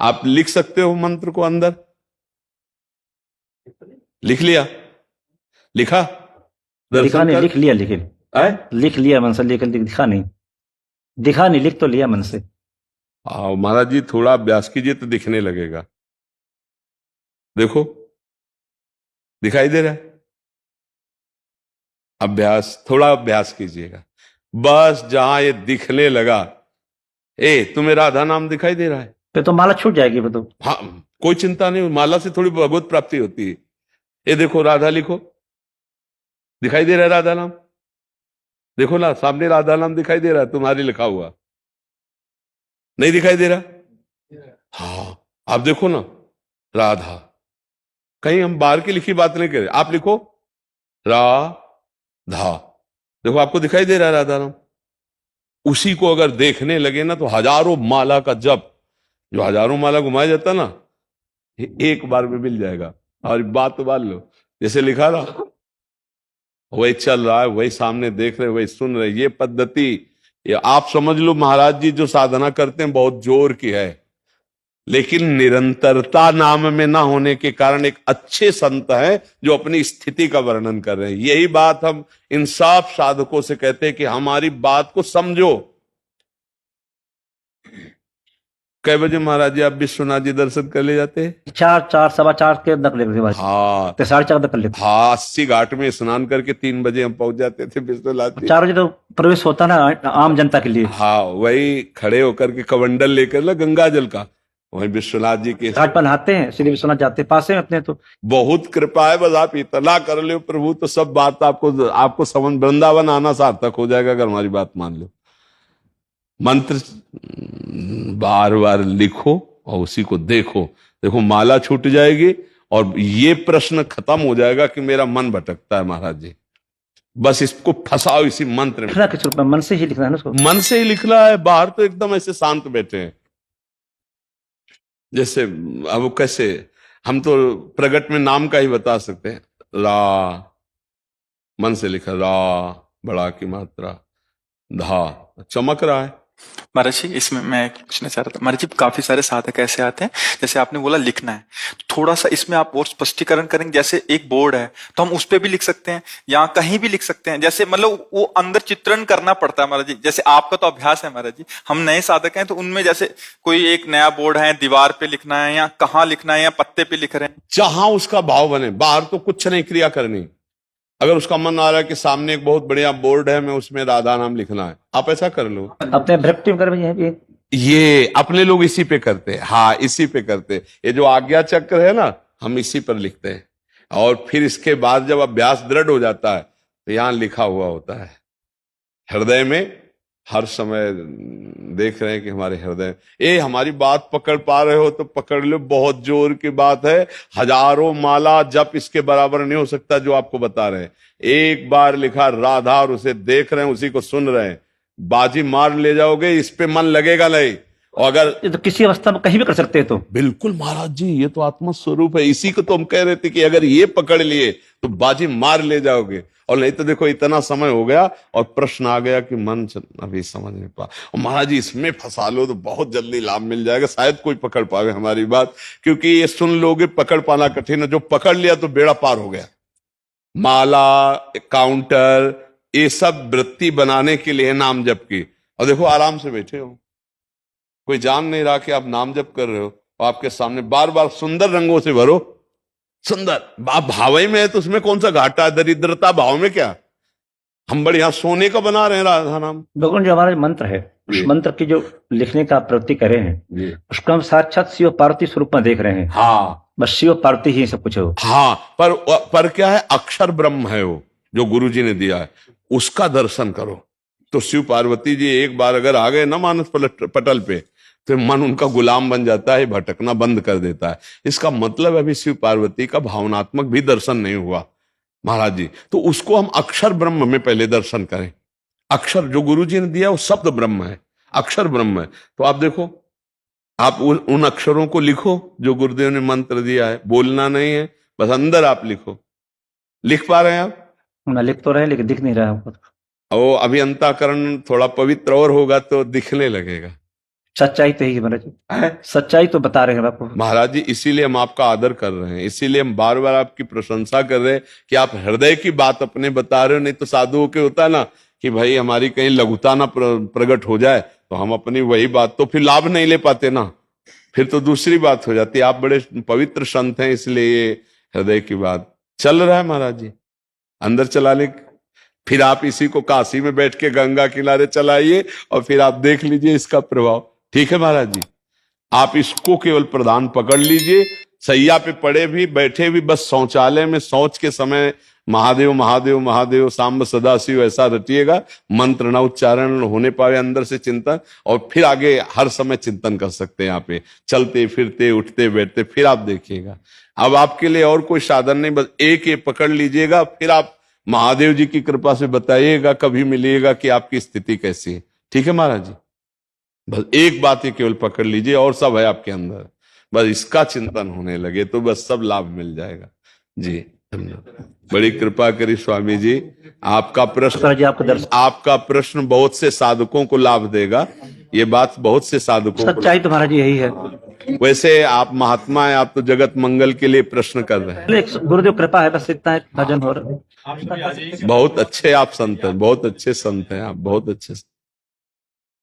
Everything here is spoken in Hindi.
आप लिख सकते हो मंत्र को अंदर? लिख लिया? लिखा? लिखा दर्शन नहीं, कर लिख लिया, लेकिन आए? लिख लिया मन से, लेकिन लिखा नहीं। दिखा नहीं, लिख तो लिया मन से। आओ महाराज जी, थोड़ा अभ्यास कीजिए तो दिखने लगेगा। देखो, दिखाई दे रहा है? अभ्यास, थोड़ा अभ्यास कीजिएगा। बस जहां ये दिखने लगा, तुम्हें राधा नाम दिखाई दे रहा है? फिर तो माला छूट जाएगी फिर तो। हाँ, कोई चिंता नहीं, माला से थोड़ी भगवत प्राप्ति होती है। ये देखो, राधा लिखो, दिखाई दे रहा है राधा नाम? देखो ना, सामने राधा नाम दिखाई दे रहा है, तुम्हारी लिखा हुआ नहीं दिखाई दे रहा? हाँ, आप देखो ना, राधा। कहीं हम बाहर की लिखी बात नहीं करें, आप लिखो राधा, देखो आपको दिखाई दे रहा है राधा नाम। उसी को अगर देखने लगे ना, तो हजारों माला का जप, जो हजारों माला घुमाया जाता ना, एक बार में मिल जाएगा। और बात तो मान लो, जैसे लिखा ना, वही चल रहा है, वही सामने देख रहे, वही सुन रहे। ये पद्धति, ये आप समझ लो महाराज जी जो साधना करते हैं बहुत जोर की है, लेकिन निरंतरता नाम में ना होने के कारण एक अच्छे संत हैं जो अपनी स्थिति का वर्णन कर रहे हैं। यही बात हम इन सब साधकों से कहते हैं कि हमारी बात को समझो। कै बजे महाराज जी आप विश्वनाथ जी दर्शन कर ले जाते हैं? 4, 4, 4:15 के अंदर कर लेते थे। हाँ, तो 4:30 तक कर लेते। हाँ, 80 घाट में स्नान करके 3 बजे हम पहुंच जाते थे विश्वनाथ जी। 4 बजे तो प्रवेश होता ना आम जनता के लिए। हाँ, वही खड़े होकर के कमंडल लेकर ना गंगा जल का, वही विश्वनाथ जी के घाट पर नहाते हैं, श्री विश्वनाथ जाते हैं, पास में अपने। तो बहुत कृपा है, बस आप इतना कर लो प्रभु, तो सब बात आपको समझ, वृंदावन आना सार्थक हो जाएगा अगर हमारी बात मान लो। मंत्र बार बार लिखो और उसी को देखो। देखो, माला छूट जाएगी और ये प्रश्न खत्म हो जाएगा कि मेरा मन भटकता है महाराज जी। बस इसको फंसाओ इसी मंत्र में। लिखना किस रूप में? मन से ही लिखना है ना उसको। मन से ही लिखना है, बाहर तो एकदम ऐसे शांत बैठे हैं। जैसे अब कैसे, हम तो प्रगट में नाम का ही बता सकते हैं। रा, मन से लिखा रा, बड़ा की मात्रा, धा, चमक रहा है। महाराज जी, इसमें मैं पूछना चाह रहा था, महाराज जी काफी सारे साधक ऐसे आते हैं, जैसे आपने बोला लिखना है, थोड़ा सा इसमें आप और स्पष्टीकरण करेंगे। जैसे एक बोर्ड है तो हम उस पे भी लिख सकते हैं या कहीं भी लिख सकते हैं, जैसे मतलब वो अंदर चित्रण करना पड़ता है महाराज जी। जैसे आपका तो अभ्यास है महाराज जी, हम नए साधक हैं तो उनमें जैसे कोई एक नया बोर्ड है, दीवार पे लिखना है या कहाँ लिखना है या पत्ते पे लिख रहे हैं? जहां उसका भाव बने, बाहर तो कुछ नहीं क्रिया करनी। अगर उसका मन आ रहा है कि सामने एक बहुत बढ़िया बोर्ड है, मैं उसमें राधा नाम लिखना है, आप ऐसा कर लो। अपने भ्रक्ति कर भी ये अपने लोग इसी पे करते हैं। हाँ, इसी पे करते हैं। ये जो आज्ञा चक्र है ना, हम इसी पर लिखते हैं। और फिर इसके बाद जब अभ्यास दृढ़ हो जाता है तो यहां लिखा हुआ होता है हृदय में। हर समय देख रहे हैं कि हमारे हृदय, हमारी बात पकड़ पा रहे हो तो पकड़ लो, बहुत जोर की बात है। हजारों माला जप इसके बराबर नहीं हो सकता जो आपको बता रहे हैं। एक बार लिखा राधा और उसे देख रहे हैं, उसी को सुन रहे हैं, बाजी मार ले जाओगे, इस पे मन लगेगा नहीं। और अगर ये तो किसी अवस्था में कहीं भी कर सकते हैं। तो बिल्कुल महाराज जी, ये तो आत्मा स्वरूप है। इसी को तो हम कह रहे थे कि अगर ये पकड़ लिए तो बाजी मार ले जाओगे। और नहीं तो देखो, इतना समय हो गया और प्रश्न आ गया कि मन अभी समझ नहीं पा, और महाराज जी इसमें फंसा लो तो बहुत जल्दी लाभ मिल जाएगा। शायद कोई पकड़ पावे हमारी बात, क्योंकि ये सुन लोगे, पकड़ पाना कठिन है। जो पकड़ लिया तो बेड़ा पार हो गया। माला, काउंटर, ये सब वृत्ति बनाने के लिए नाम जप की। और देखो, आराम से बैठे हो, कोई जान नहीं रहा कि आप नाम जप कर रहे हो, और आपके सामने बार बार सुंदर रंगों से भरो। सुंदर, आप भावई में है तो उसमें कौन सा घाटा है, दरिद्रता भाव में क्या? हम बढ़िया सोने का बना रहे हैं राधा नाम। भगवान जो हमारा मंत्र है, उस मंत्र की जो लिखने का प्रवृत्ति करे हैं, उसको हम साक्षात शिव पार्वती स्वरूप में देख रहे हैं। हाँ, बस शिव पार्वती ही सब कुछ है। हाँ, पर क्या है, अक्षर ब्रह्म है वो, जो गुरु जी ने दिया है, उसका दर्शन करो। तो शिव पार्वती जी एक बार अगर आ गए ना मानस पटल पे, तो मन उनका गुलाम बन जाता है, भटकना बंद कर देता है। इसका मतलब अभी शिव पार्वती का भावनात्मक भी दर्शन नहीं हुआ महाराज जी। तो उसको हम अक्षर ब्रह्म में पहले दर्शन करें। अक्षर जो गुरु जी ने दिया वो शब्द ब्रह्म है, अक्षर ब्रह्म है। तो आप देखो, आप उन अक्षरों को लिखो जो गुरुदेव ने मंत्र दिया है। बोलना नहीं है, बस अंदर आप लिखो। लिख पा रहे हैं आप? मैं लिख तो रहे लेकिन दिख नहीं रहा हमको। वो अभी अंतःकरण थोड़ा पवित्र और होगा तो दिखने लगेगा। सच्चाई तो यही है महाराज जी, है? सच्चाई तो बता रहे हैं आपको। महाराज जी इसीलिए हम आपका आदर कर रहे हैं, इसीलिए हम बार बार आपकी प्रशंसा कर रहे हैं कि आप हृदय की बात अपने बता रहे हो। नहीं तो साधुओं के होता है ना कि भाई हमारी कहीं लघुता ना प्रकट हो जाए तो हम अपनी वही बात, तो फिर लाभ नहीं ले पाते ना, फिर तो दूसरी बात हो जाती है। आप बड़े पवित्र संत हैं इसलिए ये हृदय की बात चल रहा है महाराज जी, अंदर चला ले। फिर आप इसी को काशी में बैठ के गंगा किनारे चलाइए और फिर आप देख लीजिए इसका प्रभाव। ठीक है महाराज जी, आप इसको केवल प्रधान पकड़ लीजिए। सैया पे पड़े भी बैठे भी बस शौचालय में शौच के समय महादेव महादेव महादेव सांब सदाशिव ऐसा रटिएगा, मंत्र न उच्चारण होने पावे अंदर से चिंतन, और फिर आगे हर समय चिंतन कर सकते हैं। यहाँ पे चलते फिरते उठते बैठते, फिर आप देखिएगा। अब आपके लिए और कोई साधन नहीं, बस एक ये पकड़ लीजिएगा, फिर आप महादेव जी की कृपा से बताइएगा कभी मिलिएगा कि आपकी स्थिति कैसी है। ठीक है महाराज जी, बस एक बात ही केवल पकड़ लीजिए और सब है आपके अंदर, बस इसका चिंतन होने लगे तो बस सब लाभ मिल जाएगा। जी धन्यवाद, बड़ी कृपा करी स्वामी जी। आपका जी आपका दर्शन, आपका प्रश्न बहुत से साधकों को लाभ देगा, ये बात बहुत से साधकों को। सच्चाई तो महाराज जी यही है। वैसे आप महात्मा हैं, आप तो जगत मंगल के लिए प्रश्न कर रहे हैं। गुरुदेव कृपा है, बस इतना है, भजन हो रहा है। बहुत अच्छे आप संत हैं, बहुत अच्छे संत हैं आप, बहुत अच्छे।